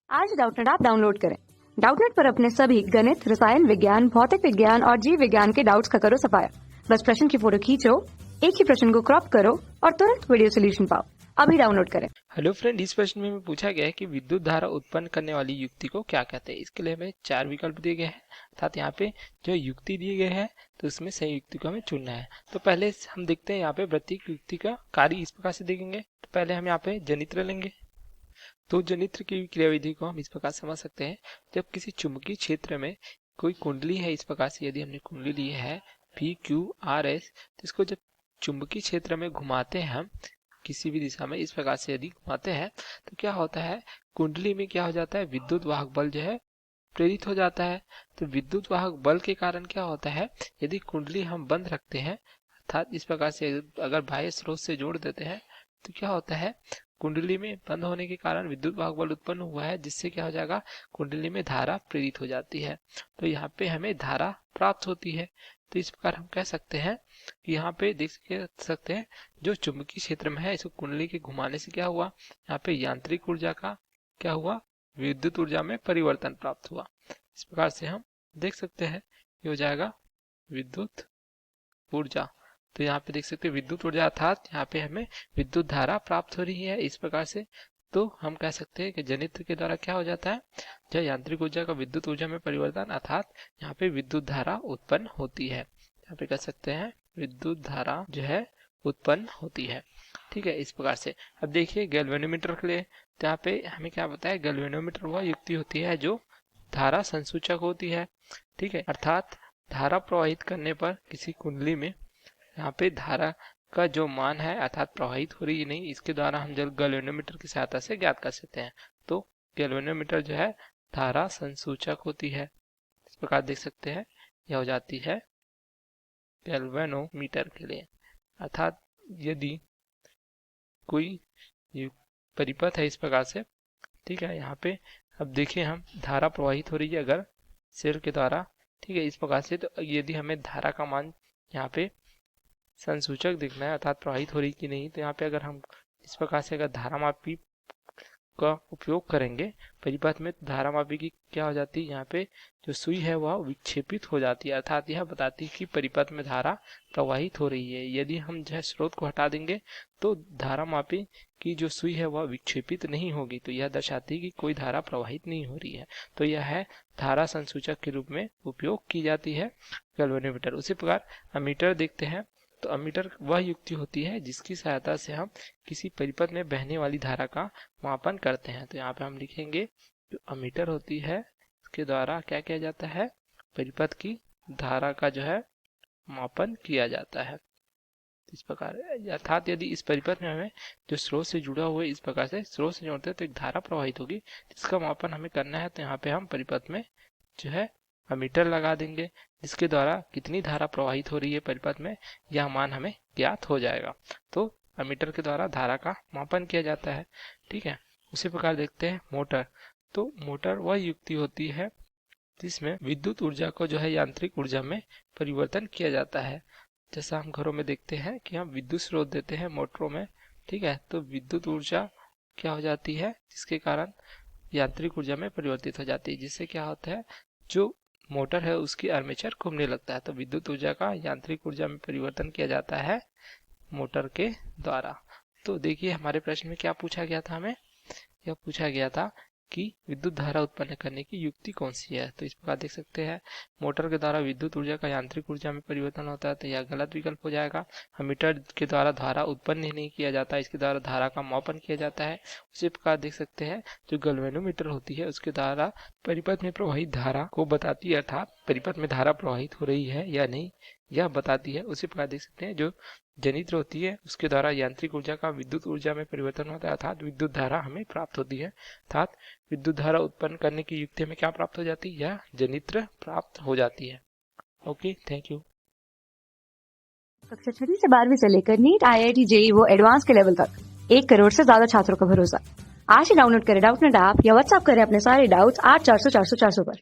आज Doubtnut app download करें। Doubtnut पर अपने सभी गणित, रसायन विज्ञान, भौतिक विज्ञान और जीव विज्ञान के डाउट्स का करो सफाया। बस प्रश्न की फोटो खींचो, एक ही प्रश्न को क्रॉप करो और तुरंत वीडियो सोल्यूशन पाओ। अभी डाउनलोड करें। हेलो फ्रेंड, इस प्रश्न में पूछा गया है कि विद्युत धारा उत्पन्न करने वाली युक्ति को क्या कहते हैं। इसके लिए हमें 4 विकल्प दिए गए हैं, अर्थात यहाँ पे जो युक्ति दिए गए हैं तो उसमें सही युक्ति को हमें चुनना है। तो पहले हम देखते हैं यहाँ पे प्रत्येक युक्ति का कार्य इस प्रकार से देखेंगे। तो पहले हम यहाँ पे जनित्र लेंगे। तो जनित्र की क्रियाविधि को हम इस प्रकार समझ सकते हैं। जब किसी चुंबकीय क्षेत्र में कोई कुंडली है, इस प्रकार से यदि हमने कुंडली ली है PQRS, तो इसको जब चुंबकीय क्षेत्र में घुमाते हैं हम किसी भी दिशा में, इस प्रकार से यदि घुमाते हैं तो क्या होता है, कुंडली में क्या हो जाता है, विद्युत वाहक बल जो है प्रेरित हो जाता है। तो विद्युत वाहक बल के कारण क्या होता है, यदि कुंडली हम बंद रखते हैं, अर्थात इस प्रकार से अगर बाह्य स्रोत से जोड़ देते हैं तो क्या होता है, कुंडली में बंद होने के कारण विद्युत वाहक बल उत्पन्न हुआ है, जिससे क्या हो जाएगा, कुंडली में धारा प्रेरित हो जाती है। तो यहाँ पे हमें धारा प्राप्त होती है। तो इस प्रकार हम कह सकते हैं कि यहाँ पे देख सकते हैं जो चुंबकीय क्षेत्र में है, इसको कुंडली के घुमाने से क्या हुआ, यहाँ पे यांत्रिक ऊर्जा का क्या हुआ, विद्युत ऊर्जा में परिवर्तन प्राप्त हुआ। इस प्रकार से हम देख सकते हैं ये हो जाएगा विद्युत ऊर्जा। तो यहाँ पे देख सकते हैं विद्युत ऊर्जा, अर्थात यहाँ पे हमें विद्युत धारा प्राप्त हो रही है इस प्रकार से। तो हम कह सकते हैं कि जनित्र के द्वारा क्या हो जाता है, जब यांत्रिक ऊर्जा का विद्युत ऊर्जा में परिवर्तन, अर्थात यहाँ पे विद्युत धारा उत्पन्न होती है। यहाँ पे कह सकते हैं विद्युत धारा जो है उत्पन्न होती है। ठीक है, इस प्रकार से। अब देखिए गैल्वेनोमीटर के लिए, तो यहाँ पे हमें क्या बताया, गैल्वेनोमीटर वह युक्ति होती है जो धारा संसूचक होती है। ठीक है, अर्थात धारा प्रवाहित करने पर किसी कुंडली में यहाँ पे धारा का जो मान है, अर्थात प्रवाहित हो रही है नहीं, इसके द्वारा हम जल गैल्वेनोमीटर की सहायता से ज्ञात कर सकते हैं। तो गैल्वेनोमीटर जो है धारा संसूचक होती है। इस प्रकार देख सकते हैं यह हो जाती है गैल्वेनोमीटर के लिए। अर्थात यदि कोई परिपथ है इस प्रकार से, ठीक है, यहाँ पे अब देखिए हम धारा प्रवाहित हो रही है अगर सेल के द्वारा, ठीक है, इस प्रकार से। तो यदि हमें धारा का मान यहाँ पे संसूचक दिखना है, अर्थात प्रवाहित हो रही कि नहीं, तो यहाँ पे अगर हम इस प्रकार से अगर धारामापी का उपयोग करेंगे परिपथ में, तो धारामापी की क्या हो जाती है, यहाँ पे जो सुई है वह विक्षेपित हो जाती है, अर्थात यह बताती है कि परिपथ में धारा प्रवाहित हो रही है। यदि हम जो है स्रोत को हटा देंगे तो धारामापी की जो सुई है वह विक्षेपित नहीं होगी, तो यह दर्शाती है कि कोई धारा प्रवाहित नहीं हो रही है। तो यह है धारा संसूचक के रूप में उपयोग की जाती है गैल्वेनोमीटर। उसी प्रकार अमीटर देखते हैं। तो अमीटर वह युक्ति होती है जिसकी सहायता से हम किसी परिपथ में बहने वाली धारा का मापन करते हैं। तो यहाँ पे हम लिखेंगे जो अमीटर होती है, इसके द्वारा क्या किया जाता है, परिपथ की धारा का जो है मापन किया जाता है। इस प्रकार, अर्थात यदि इस परिपथ में हमें जो स्रोत से जुड़ा हुआ है, इस प्रकार से स्रोत से जोड़ते हैं तो एक धारा प्रवाहित होगी, जिसका मापन हमें करना है। तो यहाँ पे हम परिपथ में जो है अमीटर लगा देंगे, जिसके द्वारा कितनी धारा प्रवाहित हो रही है परिपथ में, यह मान हमें ज्ञात हो जाएगा। तो अमीटर के द्वारा धारा का मापन किया जाता है। ठीक है, उसी प्रकार देखते हैं मोटर। तो मोटर वह युक्ति होती है जिसमें विद्युत ऊर्जा को जो है यांत्रिक ऊर्जा में परिवर्तन किया जाता है। जैसा हम घरों में देखते हैं कि हम विद्युत स्रोत देते हैं मोटरों में, ठीक है, तो विद्युत ऊर्जा क्या हो जाती है, जिसके कारण यांत्रिक ऊर्जा में परिवर्तित हो जाती है, जिससे क्या होता है, जो मोटर है उसकी आर्मेचर घूमने लगता है। तो विद्युत ऊर्जा का यांत्रिक ऊर्जा में परिवर्तन किया जाता है मोटर के द्वारा। तो देखिए हमारे प्रश्न में क्या पूछा गया था, हमें यह पूछा गया था कि विद्युत धारा उत्पन्न करने की युक्ति कौन सी है। तो इस प्रकार देख सकते हैं मोटर के द्वारा विद्युत ऊर्जा का यांत्रिक ऊर्जा में परिवर्तन होता है, तो यह गलत विकल्प हो जाएगा। अमीटर के द्वारा धारा उत्पन्न ही नहीं किया जाता, इसके द्वारा धारा का मापन किया जाता है। उसी प्रकार देख सकते हैं जो गैल्वेनोमीटर होती है उसके द्वारा परिपथ में प्रवाहित धारा को बताती है, अर्थात परिपथ में धारा प्रवाहित हो रही है या नहीं यह बताती है। उसी प्रकार देख सकते हैं जो जनित्र होती है उसके द्वारा यांत्रिक ऊर्जा का विद्युत ऊर्जा में परिवर्तन होता है, अर्थात विद्युत धारा हमें प्राप्त होती है। अर्थात विद्युत धारा उत्पन्न करने की युक्ति में क्या प्राप्त हो जाती है, यह जनित्र प्राप्त हो जाती है। Okay, thank you. कक्षा 6 से 12वीं से लेकर नीट, IIT, JEE वो एडवांस के लेवल तक 1 करोड़ से ज्यादा छात्रों का भरोसा। आज ही डाउनलोड करें डाउटनेट ऐप या व्हाट्सएप करें अपने सारे डाउट्स 8400 400 400 पर।